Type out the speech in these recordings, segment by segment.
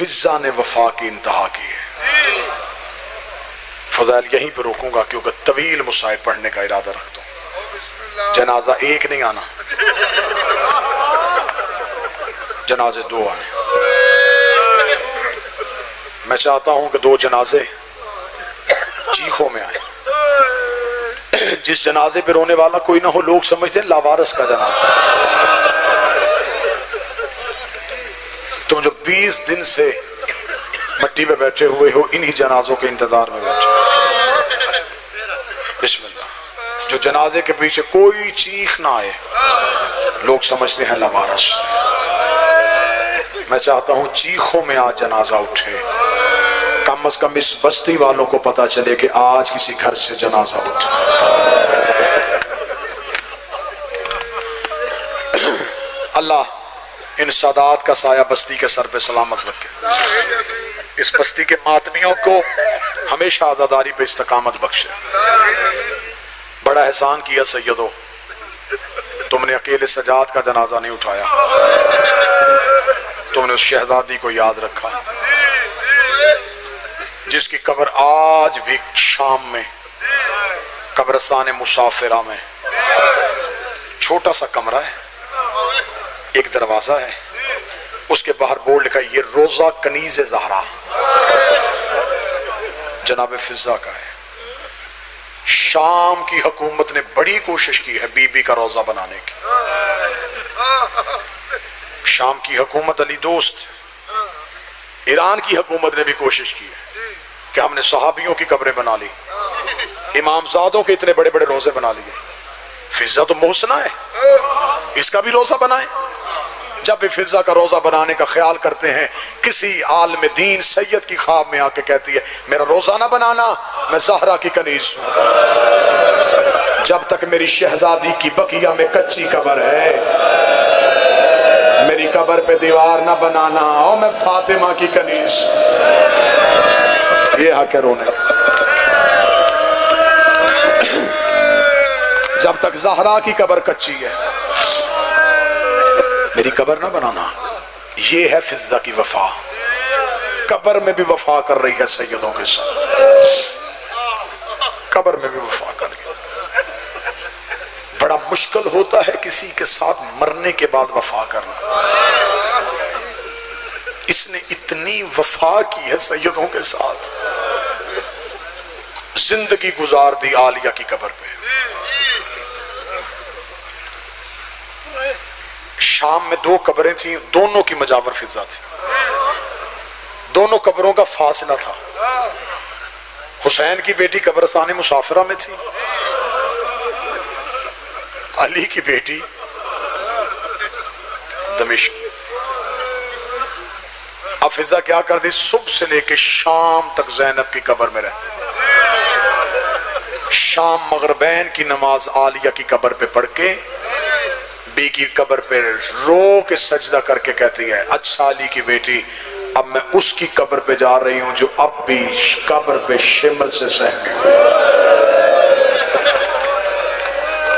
फिजा ने वफा की इंतहा की है। फजाइल यहीं पर रोकूंगा क्योंकि तवील मुसाइब पढ़ने का इरादा रखता हूं। जनाजा एक नहीं आना, जनाजे दो आने। मैं चाहता हूं कि दो जनाजे चीखों में आए। जिस जनाजे पे रोने वाला कोई ना हो, लोग समझते हैं लावारिस का जनाजा। तुम जो 20 दिन से मट्टी पे बैठे हुए हो, इन्हीं जनाजों के इंतजार में बैठे। बिस्मिल्लाह। जो जनाजे के पीछे कोई चीख ना आए, लोग समझते हैं लावारिस। मैं चाहता हूं चीखों में आज जनाजा उठे। कम से कम इस बस्ती वालों को पता चले कि आज किसी घर से जनाजा उठा। अल्लाह इन सादात का साया बस्ती के सर पे सलामत रखे। इस बस्ती के मातमियों को हमेशा आजादारी पे इस्तकामत बख्शे। बड़ा एहसान किया सैयदो, तुमने अकेले सजाद का जनाजा नहीं उठाया, तुमने उस शहजादी को याद रखा जिसकी कब्र आज भी शाम में कब्रिस्तान मुसाफिरा में छोटा सा कमरा है, एक दरवाजा है, उसके बाहर बोर्ड लिखा है ये रोजा कनीज़े ज़हरा जनाब फिजा का है। शाम की हुकूमत ने बड़ी कोशिश की है बीबी का रोजा बनाने की। शाम की हुकूमत अली दोस्त, ईरान की हुकूमत ने भी कोशिश की है कि हमने सहाबियों की कब्रें बना ली, इमामजादों के इतने बड़े बड़े रोजे बना लिए। फिजा तो मोहसना है, इसका भी रोजा बनाए। जब भी फिजा का रोजा बनाने का ख्याल करते हैं, किसी आलम दीन सैयद की ख्वाब में आके कहती है मेरा रोजा ना बनाना, मैं ज़हरा की कनीज हूं। जब तक मेरी शहजादी की बकिया में कच्ची कब्र है, मेरी कब्र पे दीवार ना बनाना, और मैं फातिमा की कनीज। ये हक है रोने का। जब तक ज़हरा की कब्र कच्ची है, मेरी कब्र ना बनाना। ये है फिजा की वफा। कब्र में भी वफा कर रही है सैयदों के साथ, कब्र में भी वफा कर रही है। बड़ा मुश्किल होता है किसी के साथ मरने के बाद वफा करना। इसने इतनी वफा की है सैयदों के साथ, जिंदगी गुजार दी आलिया की कब्र पे। शाम में दो कब्रें थी, दोनों की मजावर फिजा थी, दोनों कब्रों का फासला था। हुसैन की बेटी कब्रिस्तान मुसाफिरा में थी, अली की बेटी दमिश्क में थी। अब फिजा क्या कर दी, सुबह से लेके शाम तक जैनब की कब्र में रहते। शाम मगरिबैन की नमाज आलिया की कब्र पे पढ़ के बी की कब्र पे रो के सजदा करके कहती है अच्छा अली की बेटी, अब मैं उसकी कब्र पे जा रही हूं जो अब भी कब्र पे शिमल से सहमी।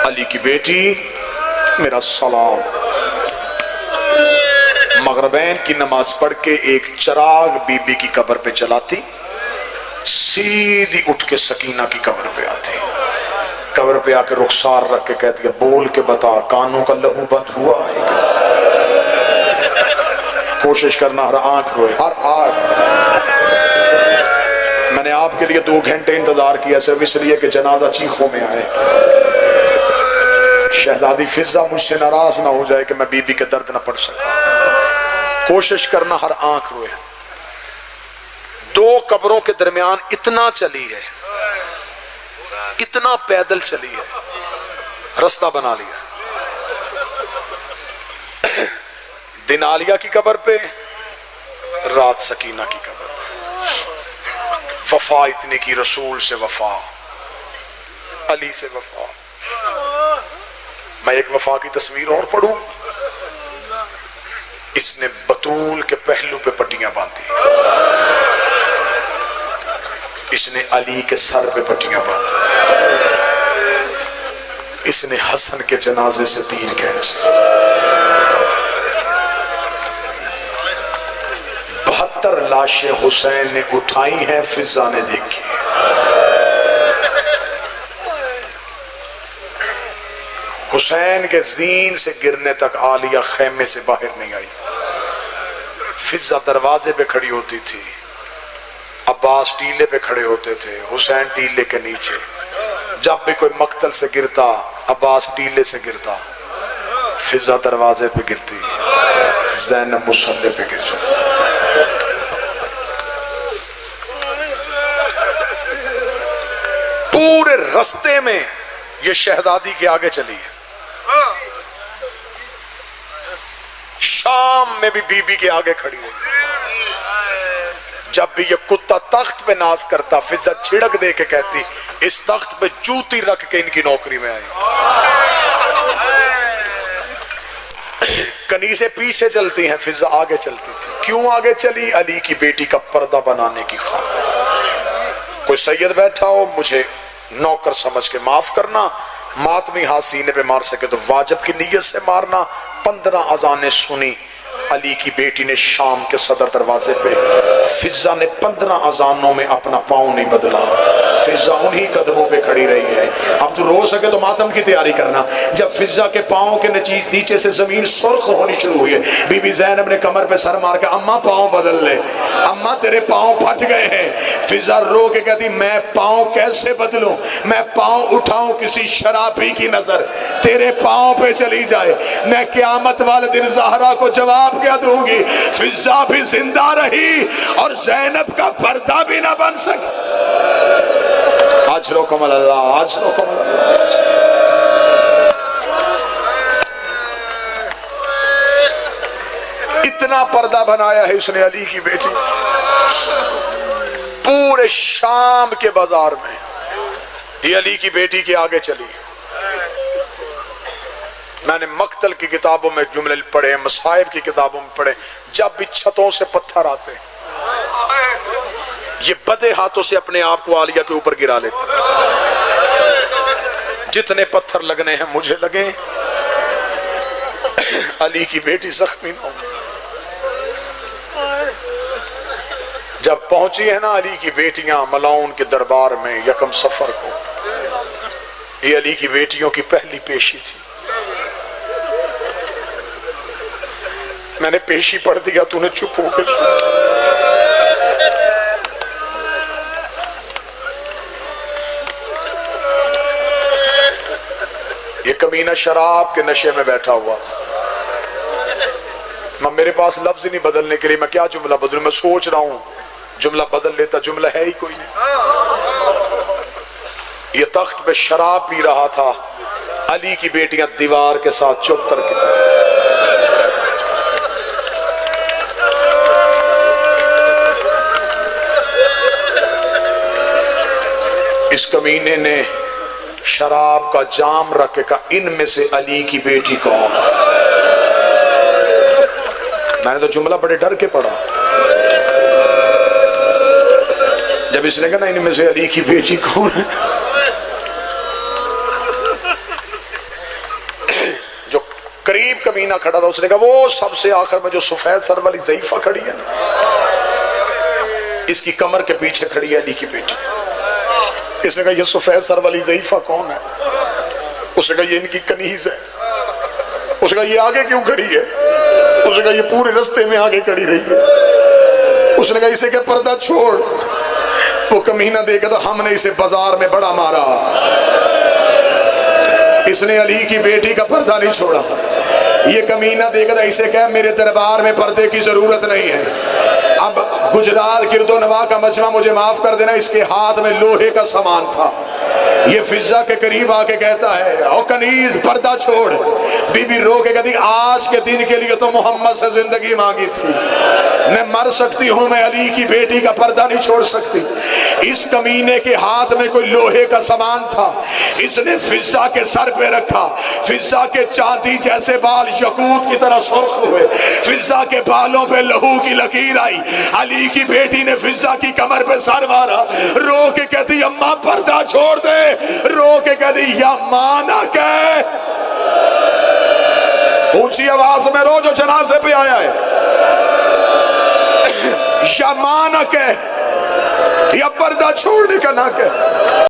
अली की बेटी मेरा सलाम। मगरिबैन की नमाज पढ़ के एक चिराग बीबी की कब्र पे जलाती, सीधी उठ के सकीना की कब्र पे आती, कब्र पे आके रुखसार रख के कहती है बोल के बता कानों का लहू बंद हुआ है? कोशिश करना हर आंख रोए, हर आंख। मैंने आपके लिए 2 घंटे इंतजार किया सिर्फ इसलिए कि जनाजा चीखों में आए। शहजादी फिजा मुझसे नाराज ना हो जाए कि मैं बीबी के दर्द ना पढ़ सका। कोशिश करना हर आंख रोए। 2 कब्रों के दरमियान इतना चली है, इतना पैदल चली है, रास्ता बना लिया। दिन आलिया की कब्र पे, रात सकीना की कब्र पे। वफा इतनी की, रसूल से वफा, अली से वफा। मैं एक वफा की तस्वीर और पढ़ूं। इसने बतूल के पहलू पे पट्टियां बांधी, इसने अली के सर पे पट्टियां बांधी, इसने हसन के जनाजे से तीर खींचे। 72 लाशें हुसैन ने उठाई हैं, फिजा ने देखी। हुसैन के जीन से गिरने तक आलिया खेमे से बाहर नहीं आई। फिजा दरवाजे पे खड़ी होती थी, अब्बास टीले पे खड़े होते थे, हुसैन टीले के नीचे। जब भी कोई मक्तल से गिरता, अब्बास टीले से गिरता, फिजा दरवाजे पे गिरती, ज़ैनब मुसल्ले पे गिर जाती। पूरे रास्ते में ये शहजादी के आगे चली है। शाम में भी बीबी के आगे खड़ी हुई। जब भी ये कुत्ता तख्त पे नाज करता, फिजा छिड़क दे के कहती, इस तख्त पे जूती रख के इनकी नौकरी में आई। कनीज़ें पीछे चलती हैं, फिजा आगे चलती थी। क्यों आगे चली? अली की बेटी का पर्दा बनाने की खातिर। कोई सैयद बैठा हो, मुझे नौकर समझ के माफ करना, मातमी हाथ सीने पे मार सके तो वाजिब की नीयत से मारना। 15 अजानें सुनी अली की बेटी ने शाम के सदर दरवाजे पे। फिजा ने 15 अजानों में अपना पाँव नहीं बदला। फिजा उन्हीं कदमों पे खड़ी रही है। अब तू रो सके तो मातम की तैयारी करना। जब फिजा के पाँव के नीचे से जमीन सुर्ख होनी शुरू हुई है, बीबी ज़ैनब ने कमर पे सर मार के, अम्मा पाँव बदल ले, अम्मा तेरे पाँव फट गए हैं। फिजा रो के कहती, मैं पाँव कैसे बदलूं? मैं पाँव उठाऊं किसी शराबी की नजर तेरे पाँव पे चली जाए, मैं क़यामत वाले दिन ज़हरा को जवाब क्या दूंगी? फिजा भी जिंदा रही और ज़ैनब का पर्दा भी ना बन सके। आज रो कमल अल्लाह, आज रो कमल अल्लाह। इतना पर्दा बनाया है उसने अली की बेटी। पूरे शाम के बाजार में ये अली की बेटी के आगे चली। मैंने मक्तल की किताबों में जुमले पढ़े, मसाइब की किताबों में पढ़े, जब भी छतों से पत्थर आते ये बदे हाथों से अपने आप को आलिया के ऊपर गिरा लेते। जितने पत्थर लगने हैं मुझे लगे, अली की बेटी जख्मी न हो। जब पहुंची है ना अली की बेटियां मलाउन के दरबार में यकम सफर को, ये अली की बेटियों की पहली पेशी थी। मैंने पेशी पढ़ दिया, तूने चुप हो गई। ये कमीना शराब के नशे में बैठा हुआ था। मैं मेरे पास लफ्ज ही नहीं बदलने के लिए, मैं क्या जुमला बदलूं? मैं सोच रहा हूं जुमला बदल लेता, जुमला है ही कोई नहीं। ये तख्त पे शराब पी रहा था, अली की बेटियां दीवार के साथ चुप करके। इस कमीने ने शराब का जाम रख के कहा, इनमें से अली की बेटी कौन? मैंने तो जुमला बड़े डर के पढ़ा। जब इसने कहा ना इनमें से अली की बेटी कौन है, जो करीब कमीना खड़ा था उसने कहा, वो सबसे आखिर में जो सफेद सर वाली ज़ईफा खड़ी है ना, इसकी कमर के पीछे खड़ी है अली की बेटी। इसने कहा, ये सफेद सर वाली ज़ईफा कौन है? उसने कहा, ये इनकी कनीज है। उसने कहा, ये आगे क्यों खड़ी है? उसने कहा, ये पूरे रास्ते में आगे खड़ी रही है। उसने कहा, इसे क्या पर्दा छोड़। वो कमीना देखा तो हमने इसे बाजार में बड़ा मारा, इसने अली की बेटी का पर्दा नहीं छोड़ा। ये कमीना देखा था, इसे क्या मेरे दरबार में पर्दे की जरूरत नहीं है। अब गुजरात किरदो नवा का मजमा मुझे माफ कर देना, इसके हाथ में लोहे का सामान था। ये फिजा के करीब आके कहता है, ओ कनीज पर्दा छोड़। बीबी रो के कहती, आज के दिन के लिए तो मोहम्मद से जिंदगी मांगी थी, मैं मर सकती हूं, मैं अली की बेटी का पर्दा नहीं छोड़ सकती। इस कमीने के हाथ में कोई लोहे का सामान था, इसने फिजा के सर पे रखा। फिजा के चांदी जैसे बाल यकूत की तरह सुर्ख हुए, फिजा के बालों पे लहू की लकीर आई। अली की बेटी ने फिजा की कमर पे सर मारा, रो के कहती, अम्मा पर्दा छोड़ दे। रो के कहती, या मां ना कह, ऊंची आवाज में रो जो जनाजे पे आया है। या मां ना कह या पर्दा छोड़ने का ना कह।